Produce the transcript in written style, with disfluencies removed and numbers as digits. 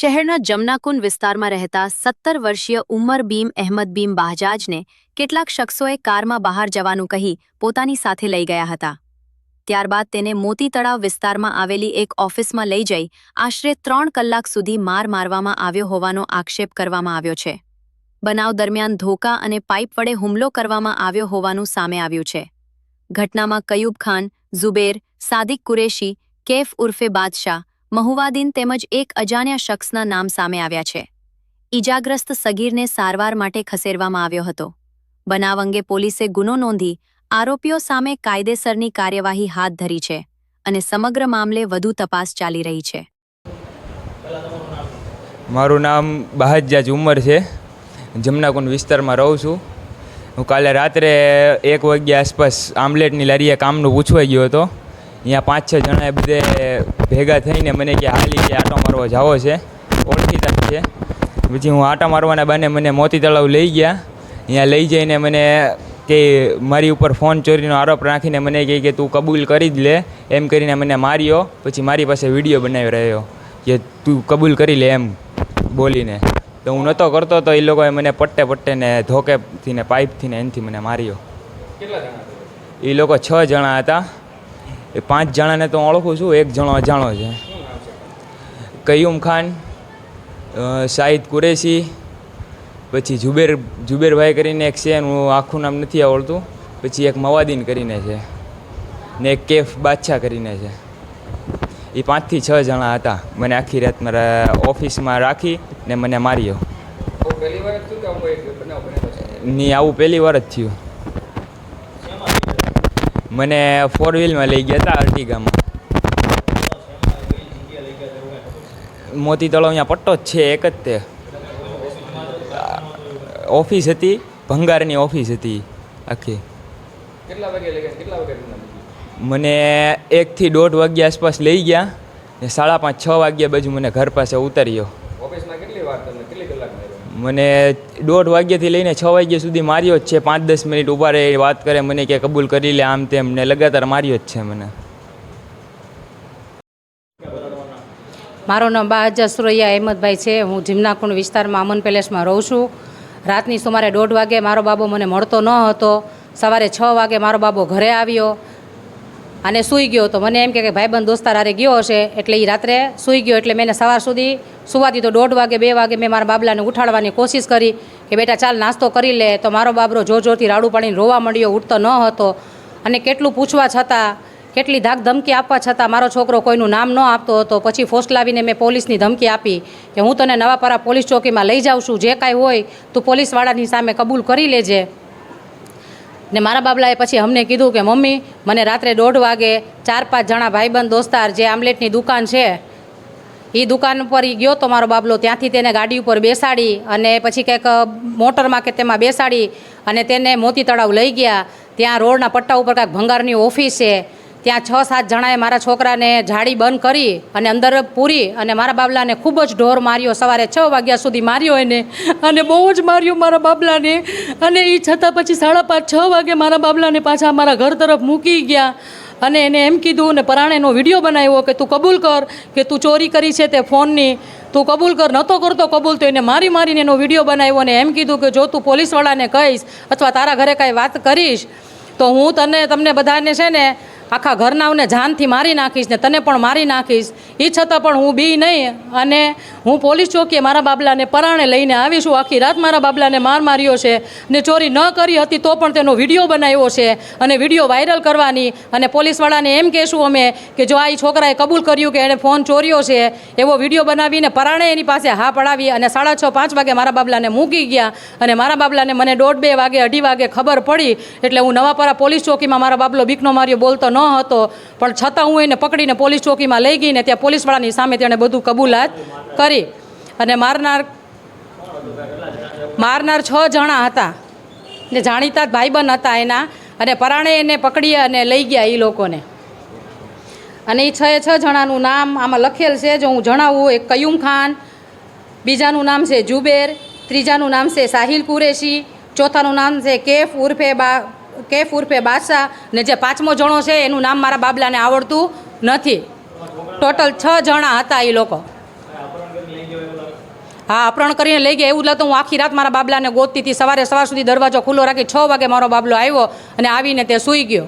શહેરના જમનાકુંડ વિસ્તારમાં રહેતા 17 વર્ષીય ઉમર બીમ અહેમદ બીમ બાહજાજને કેટલાક શખ્સોએ કારમાં બહાર જવાનું કહી પોતાની સાથે લઈ ગયા હતા। ત્યારબાદ તેને મોતી તળાવ વિસ્તારમાં આવેલી એક ઓફિસમાં લઈ જઈ આશરે 3 કલાક સુધી મારવામાં આવ્યો હોવાનો આક્ષેપ કરવામાં આવ્યો છે। બનાવ દરમિયાન ધોકા અને પાઇપ વડે હુમલો કરવામાં આવ્યો હોવાનું સામે આવ્યું છે। ઘટનામાં કયુબ ખાન, ઝુબેર, સાદિક કુરેશી, કેફ ઉર્ફે બાદશાહ, મહુવાદીન તેમજ એક અજાણ્યા શખ્સના નામ સામે આવ્યા છે। ઈજાગ્રસ્ત સગીરને સારવાર માટે ખસેડવામાં આવ્યો હતો। બનાવ અંગે પોલીસે ગુનો નોંધી આરોપીઓ સામે કાયદેસરની કાર્યવાહી હાથ ધરી છે અને સમગ્ર મામલે વધુ તપાસ ચાલી રહી છે। મારું નામ બાહજાજ ઉમર છે। જમનાકુંડ વિસ્તારમાં રહું છું। હું કાલે રાત્રે 1 વાગ્યા આસપાસ આમલેટની લારીએ કામનું પૂછવા ગયો હતો। અહીંયા 5-6 જણાએ બધે ભેગા થઈને મને કે હાલી કે આટો મારવા જાવો છે, ઓળખીતા છે। પછી હું આટા મારવાના બહાને મને મોતી તળાવ લઈ ગયા। અહીંયા લઈ જઈને મને કે મારી ઉપર ફોન ચોરીનો આરોપ રાખીને મને કહે કે તું કબૂલ કરી જ લે, એમ કરીને મને માર્યો। પછી મારી પાસે વિડીયો બનાવી રહ્યો કે તું કબૂલ કરી લે એમ બોલીને। તો હું નહોતો કરતો તો એ લોકોએ મને પટ્ટે ને ધોકેથી ને પાઇપથી ને એનાથી મને માર્યો। કેટલા જણા હતા? એ લોકો 6 જણા હતા। એ 5 જણાને તો ઓળખું છું, 1 જણો અજાણો છે। કયુમ ખાન, શાહિદ કુરેશી, પછી જુબેરભાઈ કરીને એક છે, એનું આખું નામ નથી આવડતું। પછી એક મવાદીન કરીને છે ને એક કેફ બાદશાહ કરીને છે। એ 5 થી 6 જણા હતા। મને આખી રાત મારા ઓફિસમાં રાખી ને મને માર્યો। પહેલી વાર થયું કે આવું કોઈ બનાવ બનેલો છે? ની આવું પહેલી વાર જ થયું। મને 4 વ્હીલમાં લઈ ગયા હતા, અર્ટિગામાં। મોતી તળાવ અહીંયા પટ્ટો જ છે, એક જ તે ઓફિસ હતી, ભંગારની ઓફિસ હતી આખી। કેટલા વાગે લઈ ગયા? કેટલા વાગે મને 1 થી 1.5 વાગ્યા આસપાસ લઈ ગયા ને 5:30-6 વાગ્યા બાજુ મને ઘર પાસે ઉતાર્યો। ઓફિસમાં કેટલી વાર તમને કેટલી કલાક માર્યો? મને 1.5 વાગ્યાથી લઈને 6 વાગ્યા સુધી માર્યો જ છે। 5-10 મિનિટ ઊભા રહે, વાત કરે, મને કે કબૂલ કરી લે, આમ તેમ ને લગાતાર માર્યો જ છે મને। મારું નામ બાહજાજ સુરૈયા અહેમદભાઈ છે। હું જમનાકુંડ વિસ્તારમાં અમન પેલેસમાં રહું છું। રાતની સુમારે 1:30 વાગે મારો બાબો મને મળતો ન હતો। સવારે 6 વાગે મારો બાબો ઘરે આવ્યો અને સૂઈ ગયો હતો। મને એમ કે ભાઈબંધ દોસ્તાર હારે ગયો હશે, એટલે એ રાત્રે સૂઈ ગયો। એટલે મેં એને સવાર સુધી સુવા દીધો। 1:30 વાગે 2 વાગે મેં મારા બાબલાને ઉઠાડવાની કોશિશ કરી કે બેટા ચાલ નાસ્તો કરી લે। તો મારો બાબરો જોરથી રાડું પાડીને રોવા માંડ્યો, ઉઠતો ન હતો। અને કેટલું પૂછવા છતાં, કેટલી ધાક ધમકી આપવા છતાં મારો છોકરો કોઈનું નામ ન આપતો હતો। પછી ફોસલાવીને મેં પોલીસની ધમકી આપી કે હું તને નવાપરા પોલીસ ચોકીમાં લઈ જાઉં છું, જે કાંઈ હોય તું પોલીસવાળાની સામે કબૂલ કરી લેજે। ને મારા બાબલાએ પછી અમને કીધું કે મમ્મી મને રાત્રે 1:30 વાગે 4-5 જણા ભાઈબંધ દોસ્તાર, જે આમલેટની દુકાન છે એ દુકાન ઉપર એ ગયો તો મારો બાબલો, ત્યાંથી તેને ગાડી ઉપર બેસાડી અને પછી કંઈક મોટરમાં કે તેમાં બેસાડી અને તેને મોતી તળાવ લઈ ગયા। ત્યાં રોડના પટ્ટા ઉપર કાંઈક ભંગારની ઓફિસ છે, ત્યાં 6-7 જણાએ મારા છોકરાને જાળી બંધ કરી અને અંદર પૂરી અને મારા બાબલાને ખૂબ જ ઢોર માર્યો। સવારે 6 વાગ્યા સુધી માર્યો એને, અને બહુ જ માર્યો મારા બાબલાને। અને એ છતાં પછી 5:30-6 વાગે મારા બાબલાને પાછા મારા ઘર તરફ મૂકી ગયા અને એને એમ કીધું ને પરાણેનો વિડીયો બનાવ્યો કે તું કબૂલ કર કે તું ચોરી કરી છે તે ફોનની, તું કબૂલ કર। નહોતો કરતો કબૂલ તો એને મારીને એનો વિડીયો બનાવ્યો અને એમ કીધું કે જો તું પોલીસવાળાને કહીશ અથવા તારા ઘરે કાંઈ વાત કરીશ તો હું તમને બધાને છે ને આખા ઘરનાઓને જાનથી મારી નાખીશ ને તને પણ મારી નાખીશ। એ છતાં પણ હું બી નહીં અને હું પોલીસ ચોકીએ મારા બાબલાને પરાણે લઈને આવીશું। આખી રાત મારા બાબલાને માર્યો છે ને ચોરી ન કરી હતી તો પણ તેનો વિડીયો બનાવ્યો છે અને વિડીયો વાયરલ કરવાની અને પોલીસવાળાને એમ કહેશું અમે કે જો આ છોકરાએ કબૂલ કર્યું કે એણે ફોન ચોર્યો છે, એવો વિડીયો બનાવીને પરાણે એની પાસે હા પડાવી અને 6:30-5 વાગે મારા બાબલાને મૂકી ગયા। અને મારા બાબલાને મને 1:30-2 વાગે 2:30 વાગે ખબર પડી, એટલે હું નવાપરા પોલીસ ચોકીમાં મારો બાબલો બીકનો માર્યો બોલતો ન હતો, પણ છતાં હું એને પકડીને પોલીસ ચોકીમાં લઈ ગઈ ને ત્યાં પોલીસવાળાની સામે તેણે બધું કબૂલાત કરી। અને મારનાર 6 જણા હતા ને જાણીતા ભાઈબંધ હતા એના, અને પરાણે એને પકડી અને લઈ ગયા એ લોકોને। અને એ 6 જણાનું નામ આમાં લખેલ છે, જો હું જણાવું। એક કયુમ ખાન, બીજાનું નામ છે ઝુબેર, ત્રીજાનું નામ છે સાહિલ કુરેશી, ચોથાનું નામ છે કેફ ઉર્ફે બાદશાહ, ને જે 5મો જણો છે એનું નામ મારા બાબલાને આવડતું નથી। ટોટલ 6 જણા હતા એ લોકો। હા, અપહરણ કરીને લઈ ગયા એવું જ લાગતું. હું આખી રાત મારા બાબલાને ગોતતી હતી. સવાર સુધી દરવાજો ખુલ્લો રાખી 6 વાગે મારો બાબલો આવ્યો અને આવીને તે સૂઈ ગયો.